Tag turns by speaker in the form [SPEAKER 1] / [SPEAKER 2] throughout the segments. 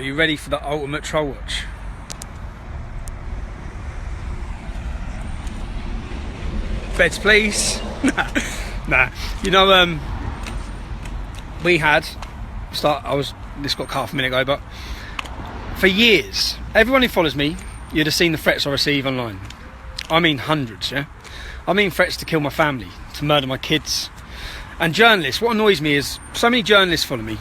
[SPEAKER 1] Are you ready for the ultimate troll watch? Beds, please. Nah. You know, this got cut off a minute ago, but for years, everyone who follows me, you'd have seen the threats I receive online. I mean hundreds, yeah? I mean threats to kill my family, to murder my kids. And journalists, what annoys me is so many journalists follow me.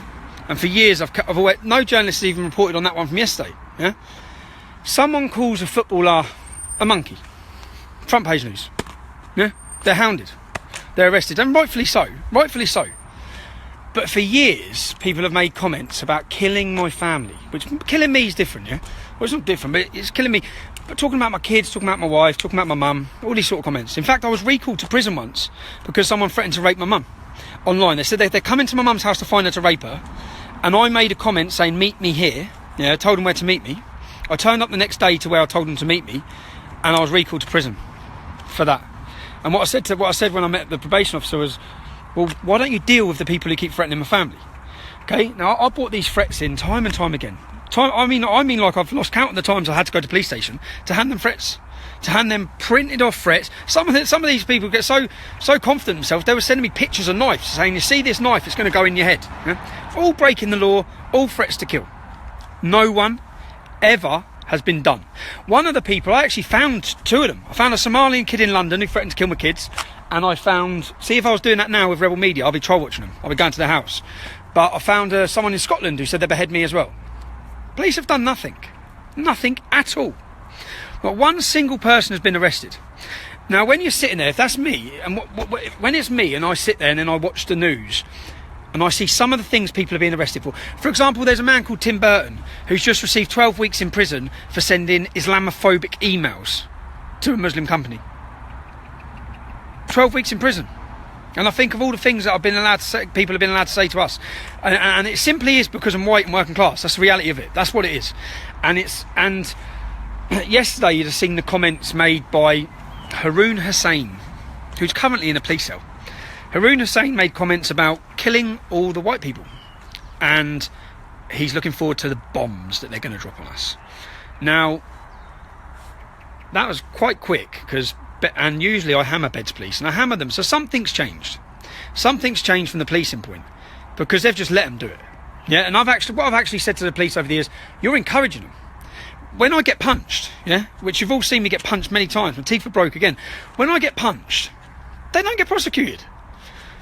[SPEAKER 1] And for years, I've always, no journalist has even reported on that one from yesterday, yeah? Someone calls a footballer a monkey. Front page news, yeah? They're hounded. They're arrested, and rightfully so. But for years, people have made comments about killing my family, which killing me is different, yeah? Well, it's not different, but it's killing me. But talking about my kids, talking about my wife, talking about my mum, all these sort of comments. In fact, I was recalled to prison once because someone threatened to rape my mum online. They said they're coming to my mum's house to find her to rape her, and I made a comment saying, "Meet me here." Yeah, I told them where to meet me. I turned up the next day to where I told them to meet me, and I was recalled to prison for that. And what I said when I met the probation officer was, well, why don't you deal with the people who keep threatening my family? Okay, now I brought these threats in time and time again. I mean, like I've lost count of the times I had to go to the police station to hand them threats, to hand them printed off threats. Some of these people get so confident in themselves, they were sending me pictures of knives, saying, "You see this knife? It's going to go in your head." Yeah? All breaking the law, all threats to kill. No one ever has been done. One of the people, I actually found two of them. I found a Somalian kid in London who threatened to kill my kids, and I found, see, if I was doing that now with Rebel Media, I'll be troll watching them. I'll be going to their house. But I found someone in Scotland who said they'd behead me as well. Police have done nothing at all. Not one single person has been arrested. Now, when you're sitting there, if that's me, and when it's me and I sit there and then I watch the news and I see some of the things people are being arrested for example, there's a man called Tim Burton who's just received 12 weeks in prison for sending Islamophobic emails to a Muslim company. 12 weeks in prison. And I think of all the things that people have been allowed to say to us, and it simply is because I'm white and working class. That's the reality of it. That's what it is. And yesterday you'd have seen the comments made by Haroon Hussein, who's currently in a police cell. Haroon Hussein made comments about killing all the white people, and he's looking forward to the bombs that they're going to drop on us. Now, that was quite quick, and usually I hammer Beds Police, and I hammer them, so something's changed. Something's changed from the policing point, because they've just let them do it. Yeah, and what I've actually said to the police over the years, you're encouraging them. When I get punched, yeah, which you've all seen me get punched many times, my teeth are broke again. When I get punched, they don't get prosecuted.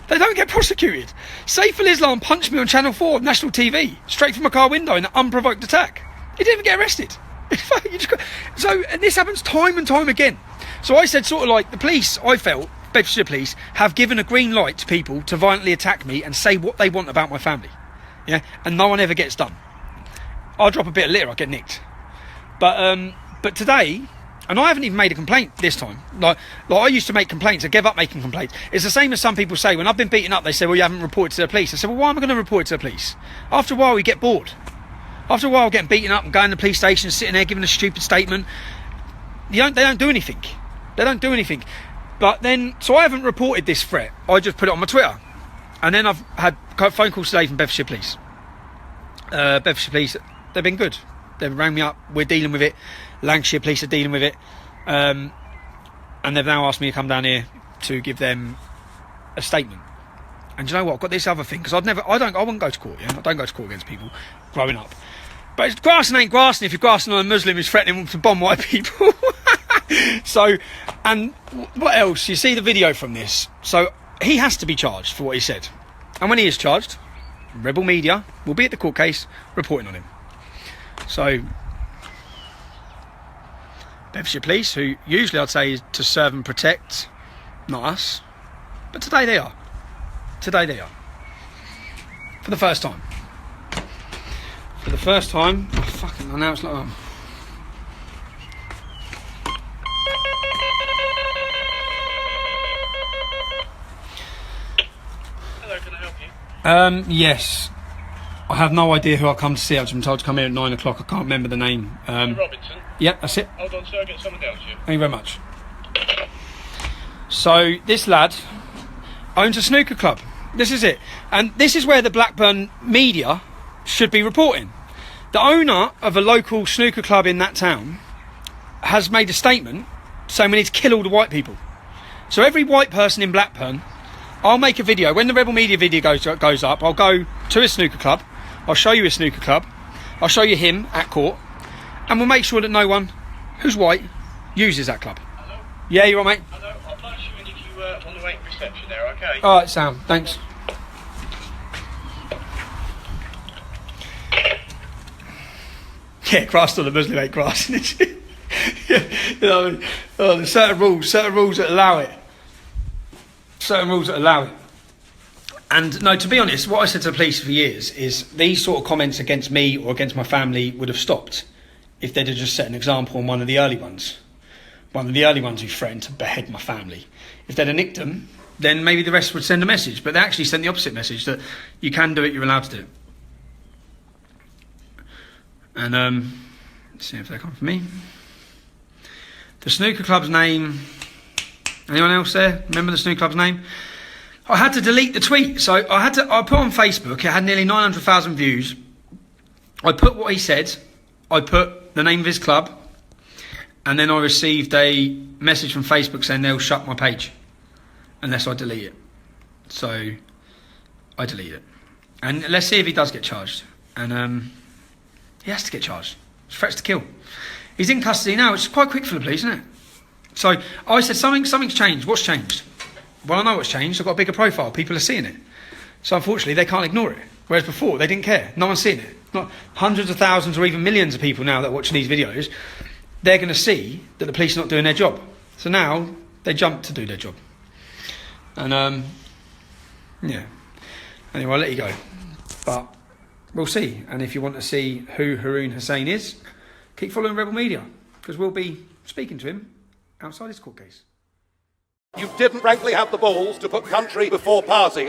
[SPEAKER 1] They don't get prosecuted. Saif al-Islam punched me on Channel 4 national TV, straight from my car window in an unprovoked attack. He didn't even get arrested. And this happens time and time again. So I said, sort of like, the police, I felt, Bedfordshire Police, have given a green light to people to violently attack me and say what they want about my family. Yeah, and no one ever gets done. I'll drop a bit of litter, I'll get nicked. But today, and I haven't even made a complaint this time. Like I used to make complaints. I gave up making complaints. It's the same as some people say. When I've been beaten up, they say, well, you haven't reported to the police. I said, well, why am I going to report it to the police? After a while, we get bored. After a while, getting beaten up and going to the police station, sitting there giving a stupid statement. They don't do anything. They don't do anything. But then, so I haven't reported this threat. I just put it on my Twitter. And then I've had phone calls today from Bedfordshire Police. Bedfordshire Police, they've been good. They've rang me up. We're dealing with it. Lancashire Police are dealing with it. And they've now asked me to come down here to give them a statement. And you know what? I've got this other thing, because I wouldn't go to court, yeah? I don't go to court against people growing up. But it's grassing ain't grassing if you're grassing on a Muslim who's threatening to bomb white people. So, and what else? You see the video from this. So, he has to be charged for what he said. And when he is charged, Rebel Media will be at the court case reporting on him. So, Bedfordshire Police, who usually I'd say is to serve and protect, not us. But today they are. Today they are. For the first time. For the first time. Oh, fucking, now it's like... Oh.
[SPEAKER 2] Hello, can I help you?
[SPEAKER 1] Yes. I have no idea who I've come to see. I've been told to come here at 9 o'clock. I can't remember the name.
[SPEAKER 2] Robinson?
[SPEAKER 1] Yep, that's it.
[SPEAKER 2] Hold on, sir, I'll get someone down to you.
[SPEAKER 1] Thank you very much. So, this lad owns a snooker club. This is it. And this is where the Blackburn media should be reporting. The owner of a local snooker club in that town has made a statement saying we need to kill all the white people. So every white person in Blackburn, I'll make a video. When the Rebel Media video goes up, I'll go to a snooker club. I'll show you a snooker club. I'll show you him at court. And we'll make sure that no one who's white uses that club.
[SPEAKER 2] Hello?
[SPEAKER 1] Yeah, you all right, mate?
[SPEAKER 2] Hello, I'll pass you in if you on the way to reception there, okay?
[SPEAKER 1] All right, Sam. Thanks. Yeah, grass on the Muslim ain't grass. Yeah, you know what I mean? There's certain rules that allow it. Certain rules that allow it. And no, to be honest, what I said to the police for years is these sort of comments against me or against my family would have stopped if they'd have just set an example on one of the early ones. One of the early ones who threatened to behead my family. If they'd have nicked them, then maybe the rest would send a message. But they actually sent the opposite message, that you can do it, you're allowed to do it. And let's see if they come for me. The snooker club's name. Anyone else there? Remember the snooker club's name? I had to delete the tweet. So I put on Facebook, it had nearly 900,000 views. I put what he said. I put the name of his club. And then I received a message from Facebook saying they'll shut my page unless I delete it. So I delete it. And let's see if he does get charged. And he has to get charged. It's threats to kill. He's in custody now, which is quite quick for the police, isn't it? So I said something's changed. What's changed? Well, I know what's changed. I've got a bigger profile. People are seeing it. So unfortunately, they can't ignore it. Whereas before, they didn't care. No one's seeing it. Not hundreds of thousands or even millions of people now that watch these videos. They're going to see that the police are not doing their job. So now they jump to do their job. And yeah. Anyway, I'll let you go. But we'll see. And if you want to see who Haroon Hussein is, keep following Rebel Media, because we'll be speaking to him outside his court case.
[SPEAKER 3] You didn't frankly have the balls to put country before party.